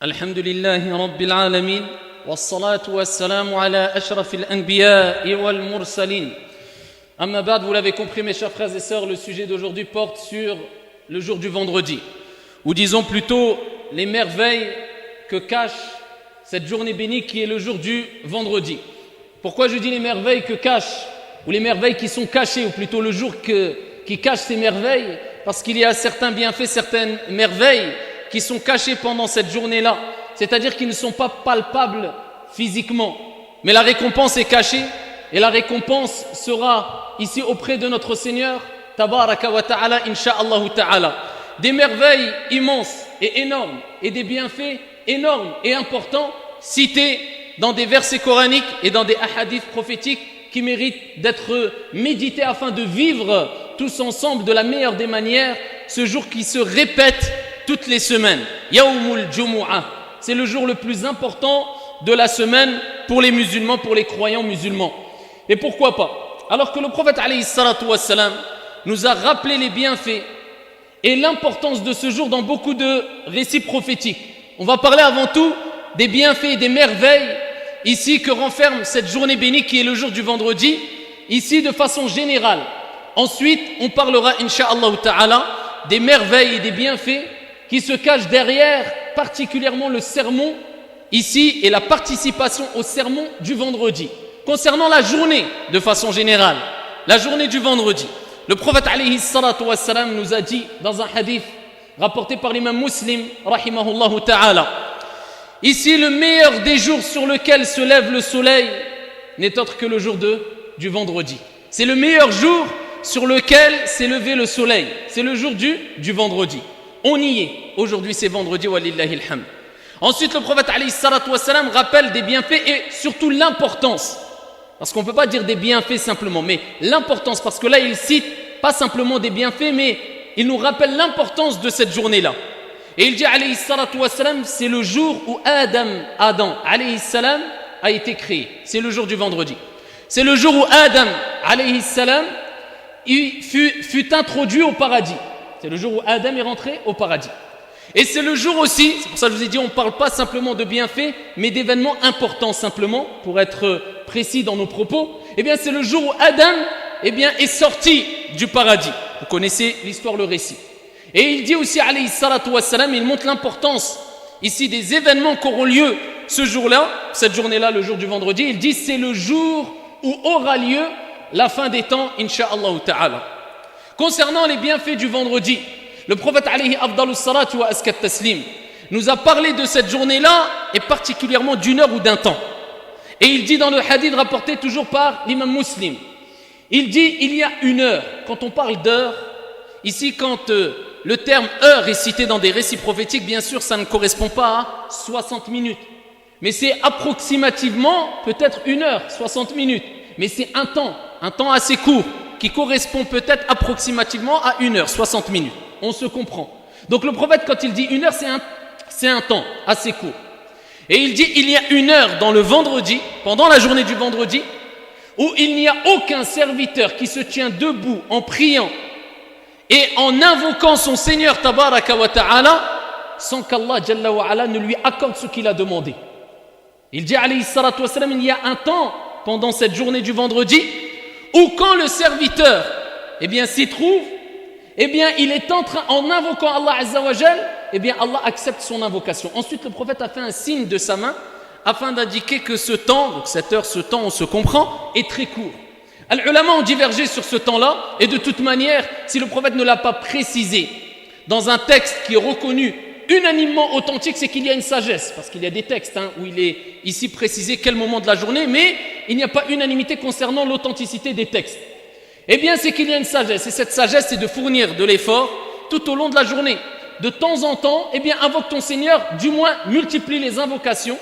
الحمد لله رب العالمين والصلاة والسلام على أشرف الأنبياء والمرسلين أما بعد, vous l'avez compris mes chers frères et sœurs, le sujet d'aujourd'hui porte sur le jour du vendredi, ou disons plutôt les merveilles que cache cette journée bénie qui est le jour du vendredi. Pourquoi je dis les merveilles que cache, ou les merveilles qui sont cachées, ou plutôt le jour qui cache ces merveilles? Parce qu'il y a certains bienfaits, certaines merveilles qui sont cachées pendant cette journée-là, c'est-à-dire qui ne sont pas palpables physiquement, mais la récompense est cachée, et la récompense sera ici auprès de notre Seigneur Tabaraka wa Ta'ala, Inch'Allah Ta'ala. Des merveilles immenses et énormes, et des bienfaits énormes et importants cités dans des versets coraniques et dans des hadiths prophétiques qui méritent d'être médités afin de vivre tous ensemble de la meilleure des manières ce jour qui se répète toutes les semaines. Yawmul Jumu'ah, c'est le jour le plus important de la semaine pour les musulmans, pour les croyants musulmans. Et pourquoi pas? Alors que le prophète alayhi salatu wassalam nous a rappelé les bienfaits et l'importance de ce jour dans beaucoup de récits prophétiques. On va parler avant tout des bienfaits et des merveilles ici que renferme cette journée bénie qui est le jour du vendredi, ici de façon générale. Ensuite, on parlera, Inch'Allah Ta'ala, des merveilles et des bienfaits qui se cachent derrière particulièrement le sermon ici et la participation au sermon du vendredi. Concernant la journée de façon générale, la journée du vendredi, le prophète alayhi salatu wassalam nous a dit dans un hadith rapporté par l'imam Muslim rahimahullah ta'ala, ici le meilleur des jours sur lequel se lève le soleil n'est autre que le jour du vendredi. C'est le meilleur jour sur lequel s'est levé le soleil, c'est le jour du vendredi. On y est, aujourd'hui c'est vendredi, walillahi alhamd. Ensuite le prophète alayhi salatu wassalam rappelle des bienfaits et surtout l'importance, parce qu'on ne peut pas dire des bienfaits simplement, mais l'importance, parce que là il cite pas simplement des bienfaits, mais il nous rappelle l'importance de cette journée-là. Et il dit alayhi salatu wassalam, c'est le jour où Adam alayhi salam a été créé, c'est le jour du vendredi. C'est le jour où Adam alayhi salam fut introduit au paradis. C'est le jour où Adam est rentré au paradis. Et c'est le jour aussi, c'est pour ça que je vous ai dit, on ne parle pas simplement de bienfaits, mais d'événements importants simplement, pour être précis dans nos propos. Eh bien, c'est le jour où Adam est sorti du paradis. Vous connaissez l'histoire, le récit. Et il dit aussi, alayhi salatu wassalam, il montre l'importance ici des événements qui auront lieu ce jour-là, cette journée-là, le jour du vendredi. Il dit, c'est le jour où aura lieu la fin des temps, Inch'Allah Ta'ala. Concernant les bienfaits du vendredi, le prophète alayhi afdalus salatu wa askat taslim nous a parlé de cette journée-là et particulièrement d'une heure ou d'un temps. Et il dit dans le hadith rapporté toujours par l'imam Muslim, il dit il y a une heure. Quand on parle d'heure, ici quand le terme heure est cité dans des récits prophétiques, bien sûr ça ne correspond pas à 60 minutes. Mais c'est approximativement peut-être une heure, 60 minutes. Mais c'est un temps assez court, qui correspond peut-être approximativement à une heure, 60 minutes. On se comprend. Donc le prophète, quand il dit une heure, c'est un temps assez court. Et il dit, il y a une heure dans le vendredi, pendant la journée du vendredi, où il n'y a aucun serviteur qui se tient debout en priant et en invoquant son Seigneur Tabaraka wa Ta'ala, sans qu'Allah Jalla wa Ala ne lui accorde ce qu'il a demandé. Il dit, alayhi salatu wassalam, il y a un temps pendant cette journée du vendredi, où quand le serviteur s'y trouve, il est en invoquant Allah Azza wa Jal, Allah accepte son invocation. Ensuite le prophète a fait un signe de sa main afin d'indiquer que ce temps, donc cette heure, ce temps on se comprend, est très court. Les ulama ont divergé sur ce temps-là, et de toute manière, si le prophète ne l'a pas précisé dans un texte qui est reconnu unanimement authentique, c'est qu'il y a une sagesse, parce qu'il y a des textes où il est ici précisé quel moment de la journée, mais il n'y a pas unanimité concernant l'authenticité des textes. C'est qu'il y a une sagesse, et cette sagesse c'est de fournir de l'effort tout au long de la journée. De temps en temps, invoque ton Seigneur, du moins multiplie les invocations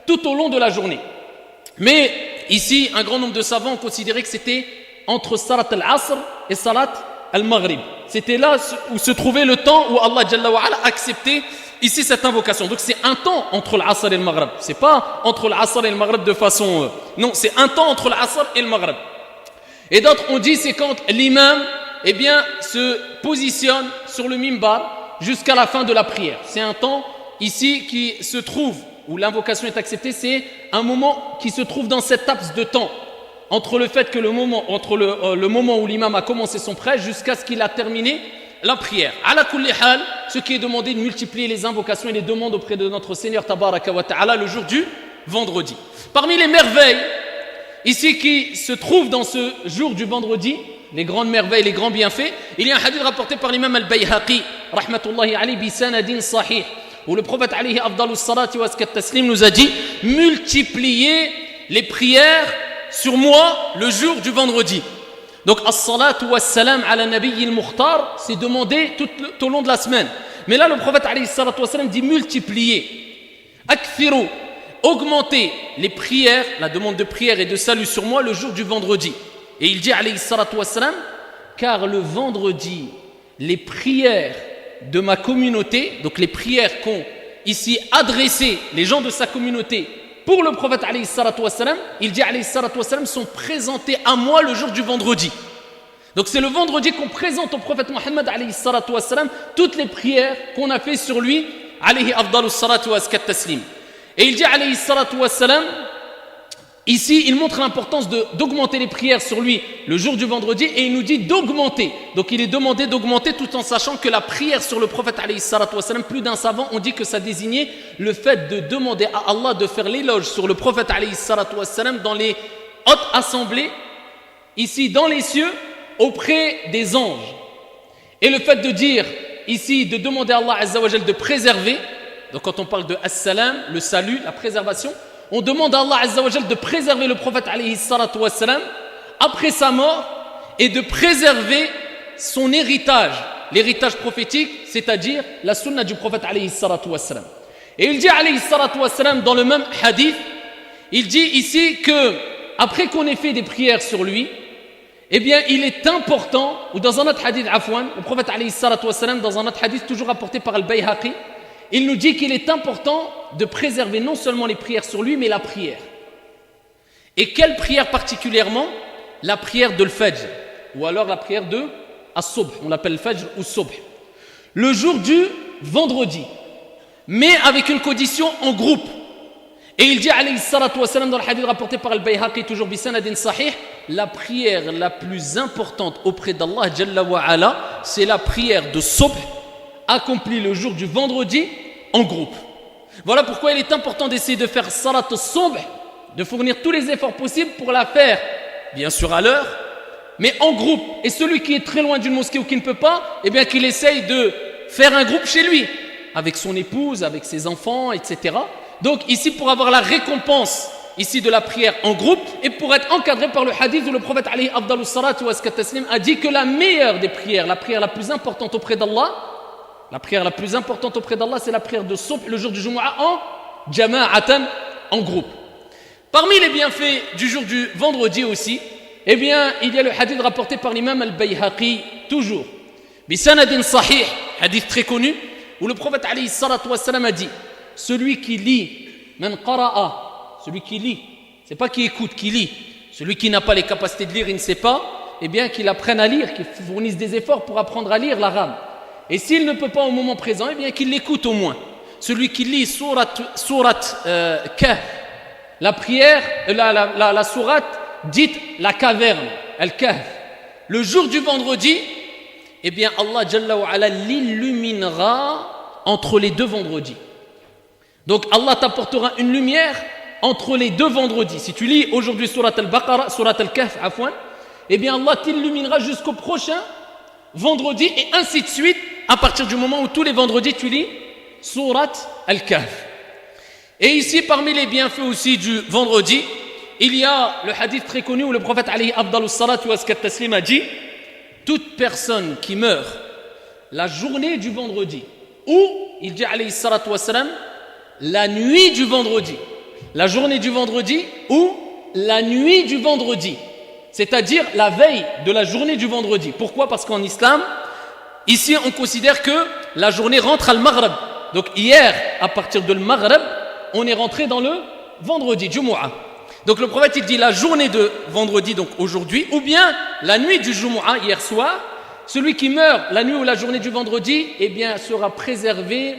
tout au long de la journée. Mais ici, un grand nombre de savants ont considéré que c'était entre Salat al-Asr et Salat al-Maghrib. C'était là où se trouvait le temps où Allah Jalla wa Ala acceptait ici cette invocation. Donc c'est un temps entre l'Asr et le Maghrib. C'est pas entre l'Asr et le Maghrib de façon... non, c'est un temps entre l'Asr et le Maghrib. Et d'autres ont dit c'est quand l'imam se positionne sur le mimbar jusqu'à la fin de la prière. C'est un temps ici qui se trouve, où l'invocation est acceptée, c'est un moment qui se trouve dans cette laps de temps, entre le fait que le moment où l'imam a commencé son prêche jusqu'à ce qu'il a terminé la prière. Ala kulli hal, ce qui est demandé de multiplier les invocations et les demandes auprès de notre Seigneur Tabaraka wa Ta'ala le jour du vendredi. Parmi les merveilles ici qui se trouvent dans ce jour du vendredi, les grandes merveilles, les grands bienfaits, il y a un hadith rapporté par l'imam al-Bayhaqi, rahmatullahi alayhi bi sanadin sahih, où le prophète alayhi afdalus salati wa askat taslim nous a dit multipliez les prières sur moi le jour du vendredi. Donc as-salatu was-salam ala nabiyil mukhtar, c'est demandé tout au long de la semaine. Mais là le prophète alayhi salatu was-salam dit multiplier, akthiru, augmenter les prières, la demande de prière et de salut sur moi le jour du vendredi. Et il dit alayhi salatu wassalam, car le vendredi, les prières de ma communauté, donc les prières qu'ont ici adressées les gens de sa communauté pour le prophète alayhi salatu wassalam, il dit alayhi salatu wassalam, sont présentées à moi le jour du vendredi. Donc c'est le vendredi qu'on présente au prophète Mohammed alayhi salatu wassalam toutes les prières qu'on a fait sur lui alayhi afdalus salatu wa askat taslim. Et il dit alayhi salatu wassalam, ici, il montre l'importance d'augmenter les prières sur lui le jour du vendredi et il nous dit d'augmenter. Donc il est demandé d'augmenter tout en sachant que la prière sur le prophète alayhi salatu wassalam, plus d'un savant ont dit que ça désignait le fait de demander à Allah de faire l'éloge sur le prophète alayhi salatu wassalam dans les hautes assemblées, ici dans les cieux, auprès des anges. Et le fait de dire ici, de demander à Allah azza wa jal de préserver, donc quand on parle de as-salam, le salut, la préservation, on demande à Allah azza wa jal de préserver le prophète alayhi salatu wassalam après sa mort et de préserver son héritage, l'héritage prophétique, c'est-à-dire la sunna du prophète alayhi salatu wassalam. Et il dit alayhi salatu wassalam dans le même hadith, il dit ici que après qu'on ait fait des prières sur lui, eh bien il est important, ou dans un autre hadith afwan, le prophète alayhi salatu wassalam dans un autre hadith toujours rapporté par al-Bayhaqi, il nous dit qu'il est important de préserver non seulement les prières sur lui, mais la prière. Et quelle prière particulièrement? La prière de l'Fajr, ou alors la prière de As-Subh, on l'appelle Fajr ou Subh. Le jour du vendredi, mais avec une condition en groupe. Et il dit alayhi salatu wassalam dans le hadith rapporté par al-Bayhaqi, toujours bisanadin sahih, la prière la plus importante auprès d'Allah Jalla wa Ala, c'est la prière de Subh, accomplie le jour du vendredi en groupe. Voilà pourquoi il est important d'essayer de faire salat al-subh, de fournir tous les efforts possibles pour la faire, bien sûr à l'heure, mais en groupe. Et celui qui est très loin d'une mosquée ou qui ne peut pas, eh bien qu'il essaye de faire un groupe chez lui, avec son épouse, avec ses enfants, etc. Donc ici pour avoir la récompense ici de la prière en groupe et pour être encadré par le hadith où le prophète alayhi afdalus salatu wa askat taslim a dit que la meilleure des prières, la prière la plus importante auprès d'Allah, c'est la prière de Subh le jour du Jumu'ah en jama'atan, en groupe. Parmi les bienfaits du jour du vendredi aussi, eh bien, il y a le hadith rapporté par l'imam al-Bayhaqi, toujours, bisanadin sahih, hadith très connu, où le prophète alayhi salatu wassalam a dit, celui qui lit, man qara'a, celui qui lit, c'est pas qui écoute, qui lit, celui qui n'a pas les capacités de lire, il ne sait pas, eh bien qu'il apprenne à lire, qu'il fournisse des efforts pour apprendre à lire l'arabe. Et s'il ne peut pas au moment présent, eh bien qu'il l'écoute au moins. Celui qui lit surat Kahf, la prière, la sourate dite la caverne, al-Kahf, le jour du vendredi, eh bien Allah Jalla wa Ala l'illuminera entre les deux vendredis. Donc Allah t'apportera une lumière entre les deux vendredis. Si tu lis aujourd'hui surat al-Baqarah, surat al-Kahf, afwan, eh bien Allah t'illuminera jusqu'au prochain vendredi et ainsi de suite à partir du moment où tous les vendredis tu lis surat al-Kahf. Et ici parmi les bienfaits aussi du vendredi, il y a le hadith très connu où le prophète alayhi afdalus salatu wa askat taslim a dit, toute personne qui meurt la journée du vendredi ou il dit alayhi salatu wa salam la nuit du vendredi, la journée du vendredi ou la nuit du vendredi, c'est-à-dire la veille de la journée du vendredi. Pourquoi? Parce qu'en islam, ici on considère que la journée rentre à al-Maghrib. Donc hier, à partir de al-Maghrib, on est rentré dans le vendredi, Jumu'ah. Donc le prophète il dit la journée de vendredi, donc aujourd'hui, ou bien la nuit du Jumu'ah, hier soir, celui qui meurt la nuit ou la journée du vendredi, eh bien sera préservé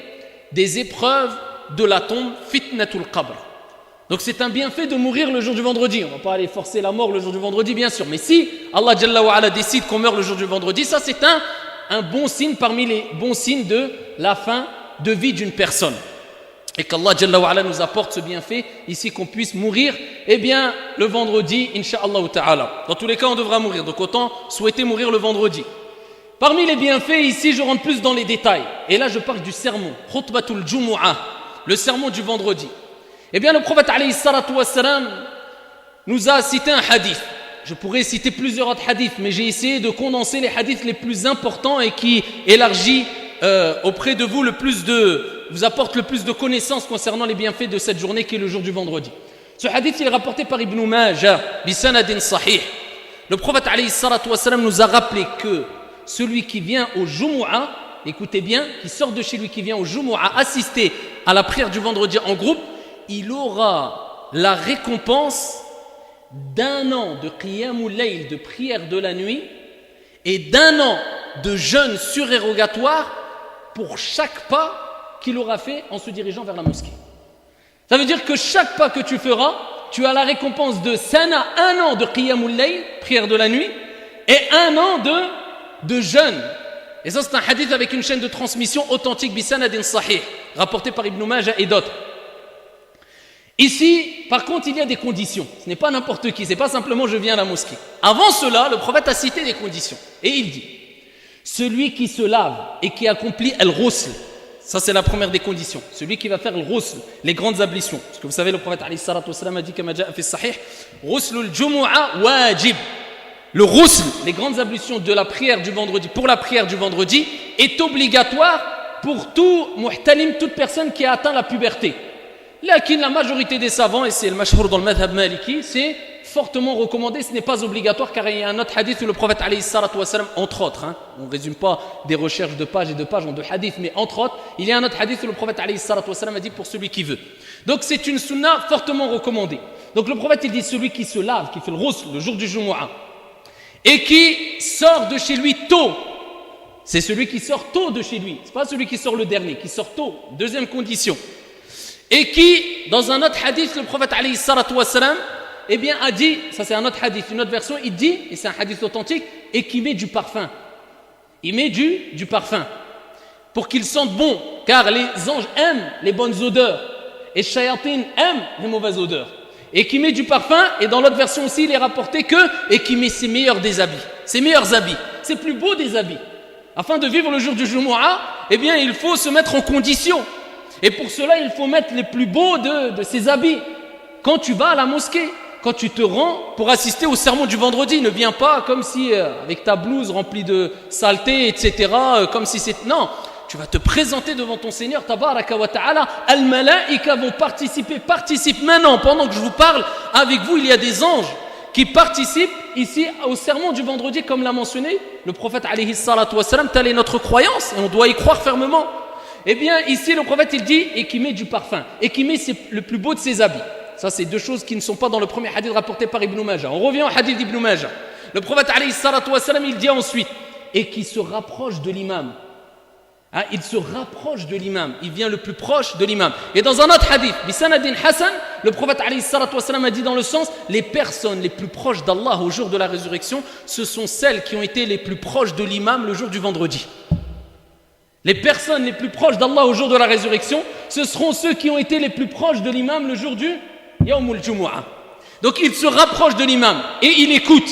des épreuves de la tombe, fitnatul qabr. Donc c'est un bienfait de mourir le jour du vendredi. On ne va pas aller forcer la mort le jour du vendredi, bien sûr. Mais si Allah Jalla wa Ala décide qu'on meurt le jour du vendredi, ça c'est un bon signe parmi les bons signes de la fin de vie d'une personne. Et qu'Allah Jalla wa Ala nous apporte ce bienfait ici, qu'on puisse mourir, eh bien, le vendredi, Inch'Allah ta'ala. Dans tous les cas, on devra mourir. Donc autant souhaiter mourir le vendredi. Parmi les bienfaits, ici, je rentre plus dans les détails. Et là, je parle du sermon. Khutbatul Jumu'ah, le sermon du vendredi. Eh bien, le prophète alayhi salatu wassalam nous a cité un hadith. Je pourrais citer plusieurs autres hadiths, mais j'ai essayé de condenser les hadiths les plus importants et qui élargit auprès de vous vous apporte le plus de connaissances concernant les bienfaits de cette journée qui est le jour du vendredi. Ce hadith il est rapporté par Ibn Majah, bisanadin sahih. Le prophète alayhi salatu wassalam nous a rappelé que celui qui vient au Jumu'ah, écoutez bien, qui sort de chez lui, qui vient au Jumu'ah assister à la prière du vendredi en groupe, il aura la récompense d'un an de qiyamul layl, de prière de la nuit, et d'un an de jeûne surérogatoire pour chaque pas qu'il aura fait en se dirigeant vers la mosquée. Ça veut dire que chaque pas que tu feras, tu as la récompense de sana, un an de qiyamul layl, prière de la nuit, et un an de jeûne. Et ça c'est un hadith avec une chaîne de transmission authentique bisanadin sahih, rapporté par Ibn Majah et d'autres. Ici, par contre, il y a des conditions. Ce n'est pas n'importe qui, c'est pas simplement je viens à la mosquée. Avant cela, le prophète a cité des conditions. Et il dit, celui qui se lave et qui accomplit al-ghusl, ça c'est la première des conditions. Celui qui va faire al-ghusl, les grandes ablutions. Parce que vous savez, le prophète alayhi salatu wassalam a dit, kama ja'a fi sahih, ghuslul jumu'ah wajib. Le ghusl, les grandes ablutions de la prière du vendredi, pour la prière du vendredi, est obligatoire pour tout muhtalim, toute personne qui a atteint la puberté. Lakin la majorité des savants, et c'est le mashhour dans le madhab maliki, c'est fortement recommandé, ce n'est pas obligatoire, car il y a un autre hadith où le prophète alayhi salatu wassalam, entre autres, on ne résume pas des recherches de pages et de pages en deux hadiths, mais entre autres, il y a un autre hadith où le prophète alayhi salatu wassalam a dit pour celui qui veut. Donc c'est une sunna fortement recommandée. Donc le prophète il dit celui qui se lave, qui fait le ghusl le jour du Jumu'ah, et qui sort de chez lui tôt, c'est celui qui sort tôt de chez lui, c'est pas celui qui sort le dernier, qui sort tôt, deuxième condition. Et qui, dans un autre hadith, le prophète alayhi salatu wassalam, eh bien, a dit, ça c'est un autre hadith, une autre version, il dit, et c'est un hadith authentique, et qui met du parfum. Il met du parfum pour qu'il sente bon, car les anges aiment les bonnes odeurs et shayatin aiment les mauvaises odeurs. Et qui met du parfum, et dans l'autre version aussi, il est rapporté que, et qui met ses meilleurs des habits, ses meilleurs habits, ses plus beaux des habits. Afin de vivre le jour du Jumu'ah, eh bien, il faut se mettre en condition. Et pour cela, il faut mettre les plus beaux de ses habits. Quand tu vas à la mosquée, quand tu te rends pour assister au sermon du vendredi, ne viens pas comme si, avec ta blouse remplie de saleté, etc., comme si c'est... Non, tu vas te présenter devant ton Seigneur, tabaraka wa ta'ala. Al-malaïka vont participent maintenant, pendant que je vous parle, avec vous, il y a des anges qui participent ici au sermon du vendredi, comme l'a mentionné le prophète alayhi salatu wassalam, telle est notre croyance, et on doit y croire fermement. Eh bien, ici, le prophète, il dit, et qui met du parfum, et qui met le plus beau de ses habits. Ça, c'est deux choses qui ne sont pas dans le premier hadith rapporté par Ibn Majah. On revient au hadith d'Ibn Majah. Le prophète, alayhi salatu wassalam, il dit ensuite, et qui se rapproche de l'imam. Il se rapproche de l'imam. Il vient le plus proche de l'imam. Et dans un autre hadith, bisanadin hasan, le prophète, alayhi salatu wassalam, a dit dans le sens, les personnes les plus proches d'Allah au jour de la résurrection, ce sont celles qui ont été les plus proches de l'imam le jour du vendredi. Les personnes les plus proches d'Allah au jour de la résurrection, ce seront ceux qui ont été les plus proches de l'imam le jour du Yawmul Jumu'ah. Donc il se rapproche de l'imam et il écoute.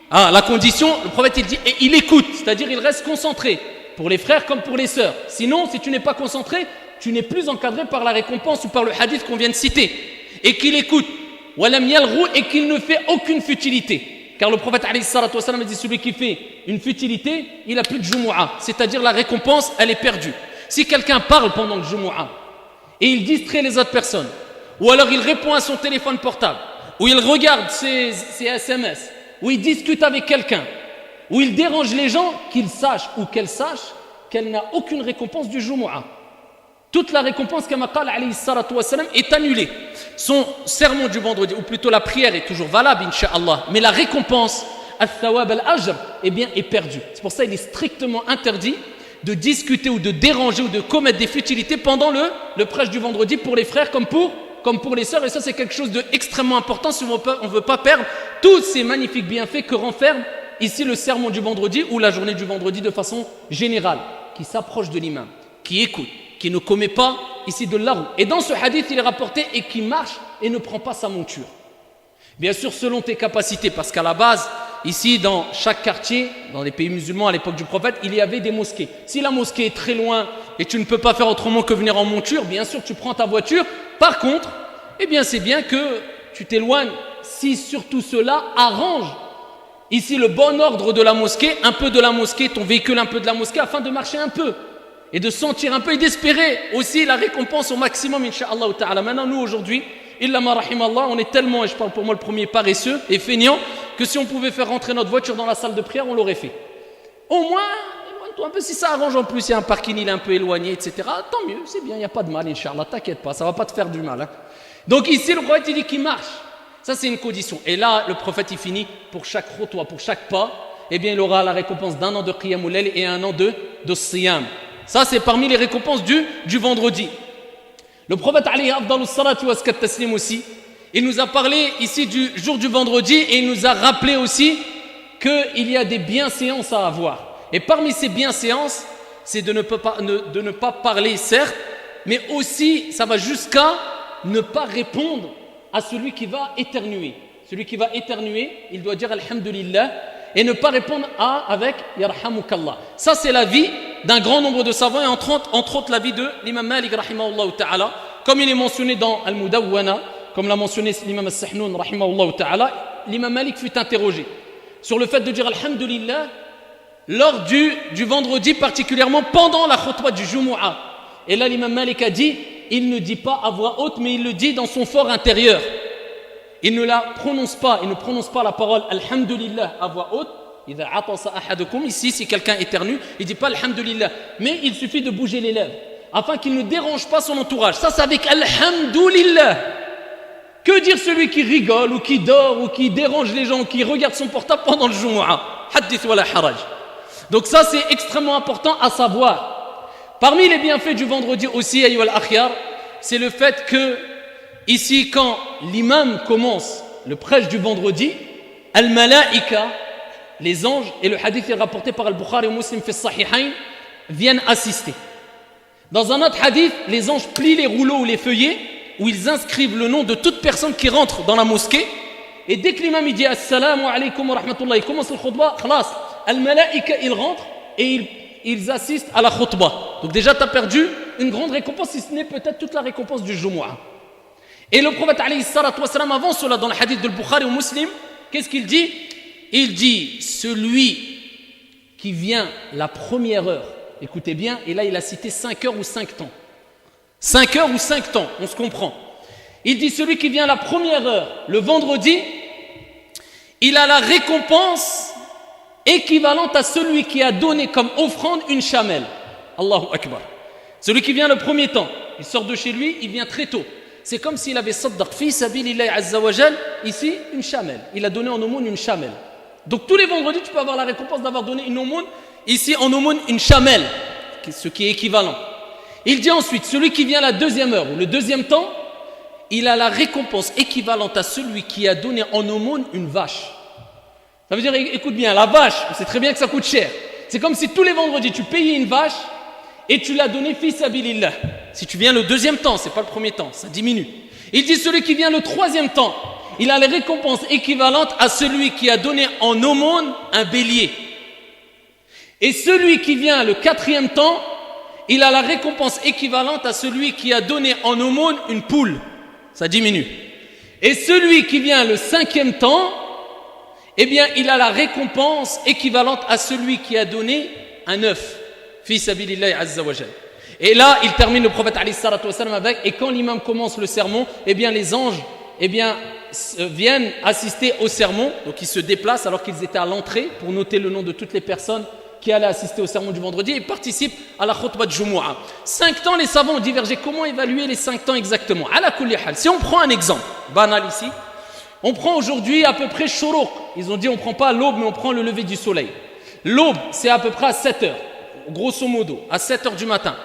La condition, le prophète il dit, et il écoute, c'est-à-dire il reste concentré, pour les frères comme pour les sœurs. Sinon, si tu n'es pas concentré, tu n'es plus encadré par la récompense ou par le hadith qu'on vient de citer. Et qu'il écoute, walam yalghou, et qu'il ne fait aucune futilité. Car le prophète alayhi salatu wassalam a dit celui qui fait une futilité, il n'a plus de Jumu'ah, c'est-à-dire la récompense, elle est perdue. Si quelqu'un parle pendant le Jumu'ah et il distrait les autres personnes, ou alors il répond à son téléphone portable, ou il regarde ses SMS, ou il discute avec quelqu'un, ou il dérange les gens, qu'il sache ou qu'elle sache qu'elle n'a aucune récompense du Jumu'ah. Toute la récompense kama qala alayhi salatu wassalam est annulée. Son sermon du vendredi, ou plutôt la prière est toujours valable, incha'Allah, mais la récompense, al-thawab al-ajr, eh bien, est perdue. C'est pour ça qu'il est strictement interdit de discuter ou de déranger ou de commettre des futilités pendant le prêche du vendredi pour les frères comme pour les sœurs. Et ça, c'est quelque chose d'extrêmement important si on ne veut pas perdre tous ces magnifiques bienfaits que renferme ici le sermon du vendredi ou la journée du vendredi de façon générale, qui s'approche de l'imam, qui écoute, qui ne commet pas ici de l'arou. Et dans ce hadith, il est rapporté et qui marche et ne prend pas sa monture. Bien sûr, selon tes capacités, parce qu'à la base, ici, dans chaque quartier, dans les pays musulmans à l'époque du prophète, il y avait des mosquées. Si la mosquée est très loin et tu ne peux pas faire autrement que venir en monture, bien sûr, tu prends ta voiture. Par contre, eh bien, c'est bien que tu t'éloignes si surtout cela arrange ici le bon ordre de la mosquée, un peu de la mosquée, ton véhicule un peu de la mosquée, afin de marcher un peu et de sentir un peu et d'espérer aussi la récompense au maximum, incha'Allah ta'ala. Maintenant, nous aujourd'hui, illa ma rahimallah, on est tellement, et je parle pour moi le premier, paresseux et feignant, que si on pouvait faire rentrer notre voiture dans la salle de prière, on l'aurait fait. Au moins, éloigne-toi un peu, si ça arrange en plus, il y a un parking, il est un peu éloigné, etc. Tant mieux, c'est bien, il n'y a pas de mal, incha'Allah, t'inquiète pas, ça ne va pas te faire du mal. Hein. Donc ici, le prophète, il dit qu'il marche. Ça, c'est une condition. Et là, le prophète, il finit, pour chaque khutwa, pour chaque pas, eh bien, il aura la récompense d'un an de qiyamul layl et un an de siyam. Ça, c'est parmi les récompenses du vendredi. Le prophète, alayhi afdalus salatu wa taslim aussi, il nous a parlé ici du jour du vendredi et il nous a rappelé aussi qu'il y a des bienséances à avoir. Et parmi ces bienséances, c'est de ne pas parler, certes, mais aussi, ça va jusqu'à ne pas répondre à celui qui va éternuer. Celui qui va éternuer, il doit dire Alhamdulillah et ne pas répondre avec Yarhamukallah. Ça, c'est la vie d'un grand nombre de savants et entre autres la vie de l'imam Malik rahimahullah ta'ala, comme il est mentionné dans Al-Mudawwana, comme l'a mentionné l'imam As-Sahnoun rahimahullah ta'ala. L'imam Malik fut interrogé sur le fait de dire Alhamdulillah lors du vendredi, particulièrement pendant la khutbah du Jumu'ah. Et là, l'imam Malik a dit, il ne dit pas à voix haute, mais il le dit dans son fort intérieur. Il ne prononce pas la parole Alhamdulillah à voix haute. Ici, si quelqu'un éternue, il ne dit pas Alhamdulillah, mais il suffit de bouger les lèvres afin qu'il ne dérange pas son entourage. Ça, c'est avec Alhamdulillah. Que dire celui qui rigole ou qui dort ou qui dérange les gens, qui regarde son portable pendant le Jumu'ah? Hadith wala haraj. Donc ça, c'est extrêmement important à savoir. Parmi les bienfaits du vendredi aussi, ayyuhal akhyar, c'est le fait que ici, quand l'imam commence le prêche du vendredi, al-malaika, les anges, et le hadith est rapporté par Al-Bukhari et Muslim fi Sahihain, viennent assister. Dans un autre hadith, les anges plient les rouleaux ou les feuillets où ils inscrivent le nom de toute personne qui rentre dans la mosquée. Et dès que l'imam il dit Assalamu alaikum wa rahmatullah, il commence le khutbah, khalas, al-malaika, ils rentrent et ils assistent à la khutbah. Donc déjà, tu as perdu une grande récompense, si ce n'est peut-être toute la récompense du Jumu'ah. Et le prophète alayhi salatu wa salam, avant cela, dans le hadith de Bukhari ou Muslim, qu'est-ce qu'il dit? Il dit, celui qui vient la première heure, écoutez bien, et là il a cité 5 heures ou 5 temps. 5 heures ou 5 temps, on se comprend. Il dit, celui qui vient la première heure, le vendredi, il a la récompense équivalente à celui qui a donné comme offrande une chamelle. Allahu Akbar. Celui qui vient le premier temps, il sort de chez lui, il vient très tôt. C'est comme s'il avait saddaq fi sabilillahi azza wa jal, ici une chamelle. Il a donné en aumône une chamelle. Donc tous les vendredis, tu peux avoir la récompense d'avoir donné une aumône, ici en aumône une chamelle, ce qui est équivalent. Il dit ensuite, celui qui vient la deuxième heure ou le deuxième temps, il a la récompense équivalente à celui qui a donné en aumône une vache. Ça veut dire, écoute bien, la vache, on sait très bien que ça coûte cher. C'est comme si tous les vendredis, tu payais une vache et tu l'as donnée fi sabilillah. Si tu viens le deuxième temps, c'est pas le premier temps, ça diminue. Il dit, celui qui vient le troisième temps, il a les récompenses équivalentes à celui qui a donné en aumône un bélier. Et celui qui vient le quatrième temps, il a la récompense équivalente à celui qui a donné en aumône une poule. Ça diminue. Et celui qui vient le cinquième temps, eh bien, il a la récompense équivalente à celui qui a donné un œuf. Fi sabilillahi azza wa jal. Et là, il termine le prophète alayhi salatu wa salam avec, et quand l'imam commence le sermon, eh bien, les anges, eh bien, viennent assister au sermon. Donc, ils se déplacent alors qu'ils étaient à l'entrée pour noter le nom de toutes les personnes qui allaient assister au sermon du vendredi et participent à la khutbah de Jumu'ah. 5 temps, les savants ont divergé. Comment évaluer les 5 temps exactement? Ala kulli hal. Si on prend un exemple banal ici, on prend aujourd'hui à peu près Shuruq. Ils ont dit on ne prend pas l'aube, mais on prend le lever du soleil. L'aube, c'est à peu près à 7 heures. grosso modo, à 7 heures du matin.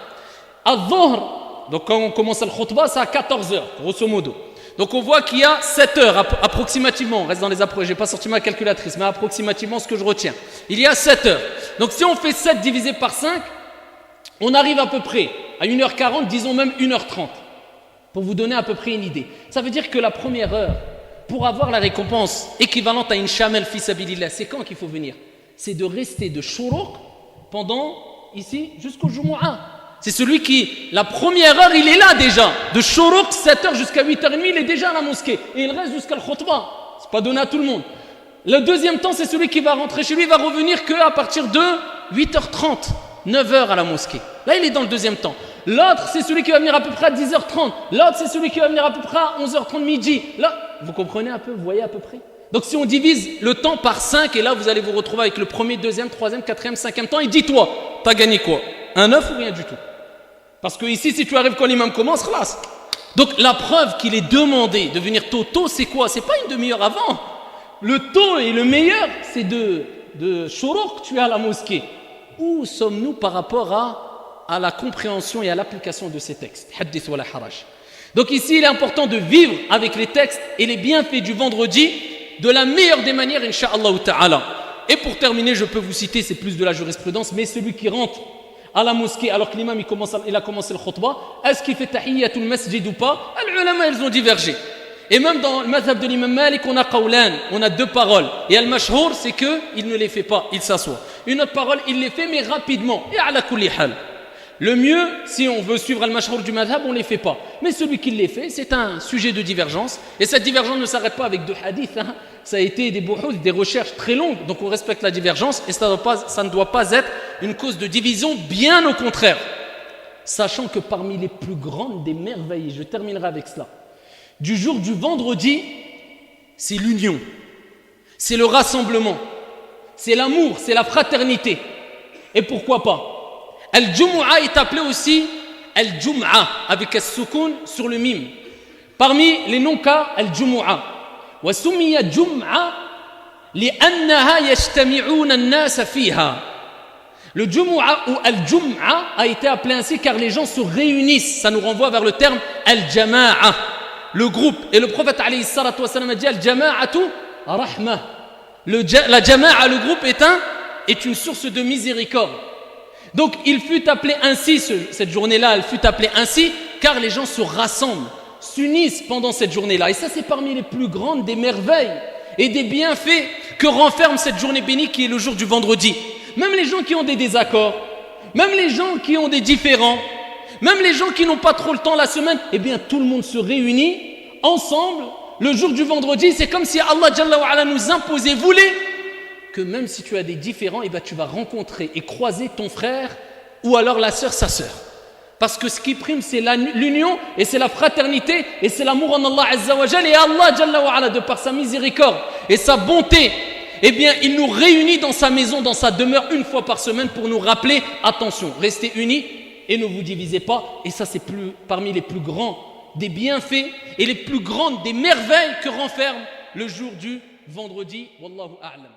Al-Dhuhr, donc quand on commence le khutbah, c'est à 14 heures, grosso modo. Donc on voit qu'il y a 7 heures approximativement, on reste dans les approches, je n'ai pas sorti ma calculatrice, mais approximativement ce que je retiens. Il y a 7 heures. Donc si on fait 7 divisé par 5, on arrive à peu près à 1h40, disons même 1h30, pour vous donner à peu près une idée. Ça veut dire que la première heure, pour avoir la récompense équivalente à une chamel fi sabilillah, c'est quand qu'il faut venir? C'est de rester de shuruq pendant, ici, jusqu'au Jumu'ah. C'est celui qui, la première heure, il est là déjà. De shuruq, 7h jusqu'à 8h30, il est déjà à la mosquée. Et il reste jusqu'à le khutbah. C'est pas donné à tout le monde. Le deuxième temps, c'est celui qui va rentrer chez lui, il va revenir qu'à partir de 8h30, 9h à la mosquée. Là, il est dans le deuxième temps. L'autre, c'est celui qui va venir à peu près à 10h30. L'autre, c'est celui qui va venir à peu près à 11h30 midi. Là, vous comprenez un peu, vous voyez à peu près? Donc si on divise le temps par 5, et là vous allez vous retrouver avec le premier, deuxième, troisième, quatrième, cinquième temps, et dis-toi, t'as gagné quoi? Un œuf ou rien du tout? Parce que ici, si tu arrives quand l'imam commence, khlas. Donc la preuve qu'il est demandé de venir tôt, c'est quoi? C'est pas une demi-heure avant. Le tôt et le meilleur, c'est de shuruq, tu es à la mosquée. Où sommes-nous par rapport à la compréhension et à l'application de ces textes? Hadith wa la haraj. Donc ici, il est important de vivre avec les textes et les bienfaits du vendredi de la meilleure des manières, incha'Allah ta'ala. Et pour terminer, je peux vous citer, c'est plus de la jurisprudence, mais celui qui rentre à la mosquée alors que l'imam il a commencé le khutbah, est-ce qu'il fait tahiyyatul masjid ou pas? Les ulama, ils ont divergé. Et même dans le madhab de l'imam Malik, on a qawlan, on a deux paroles. Et al-mashhour, c'est qu'il ne les fait pas, il s'assoit. Une autre parole, il les fait, mais rapidement. Et ala kulli hal. Le mieux, si on veut suivre al-mashhour du madhab, on ne les fait pas. Mais celui qui les fait, c'est un sujet de divergence. Et cette divergence ne s'arrête pas avec deux hadiths. Hein. Ça a été des buhouth, des recherches très longues. Donc on respecte la divergence. Et ça ne doit pas être une cause de division, bien au contraire. Sachant que parmi les plus grandes des merveilles, je terminerai avec cela, du jour du vendredi, c'est l'union. C'est le rassemblement. C'est l'amour, c'est la fraternité. Et pourquoi pas? Al-Jumu'ah est appelé aussi Al-Jum'a avec As-Sukun sur le mime. Parmi les noms-cas, Al-Jumu'ah. Wa summiya Jum'a li'annaha yajtami'una an-nas fiha. Le Jumu'ah ou Al-Jum'a a été appelé ainsi car les gens se réunissent. Ça nous renvoie vers le terme Al-Jama'a, le groupe. Et le prophète alayhi salatu wa sallam a dit Al-Jama'atu rahma. La Jama'a, le groupe, est une source de miséricorde. Donc il fut appelé ainsi, cette journée-là, elle fut appelée ainsi, car les gens se rassemblent, s'unissent pendant cette journée-là. Et ça, c'est parmi les plus grandes des merveilles et des bienfaits que renferme cette journée bénie qui est le jour du vendredi. Même les gens qui ont des désaccords, même les gens qui ont des différends, même les gens qui n'ont pas trop le temps la semaine, eh bien tout le monde se réunit ensemble le jour du vendredi. C'est comme si Allah Jalla wa Ala nous imposait, voulait que même si tu as des différends, eh bien, tu vas rencontrer et croiser ton frère ou alors la sœur, sa sœur. Parce que ce qui prime, c'est l'union et c'est la fraternité et c'est l'amour en Allah Azza wa Jal. Et Allah Jalla wa Ala, de par sa miséricorde et sa bonté, eh bien, il nous réunit dans sa maison, dans sa demeure une fois par semaine pour nous rappeler, attention, restez unis et ne vous divisez pas. Et ça, c'est parmi les plus grands des bienfaits et les plus grandes des merveilles que renferme le jour du vendredi. Wallahu a'lam.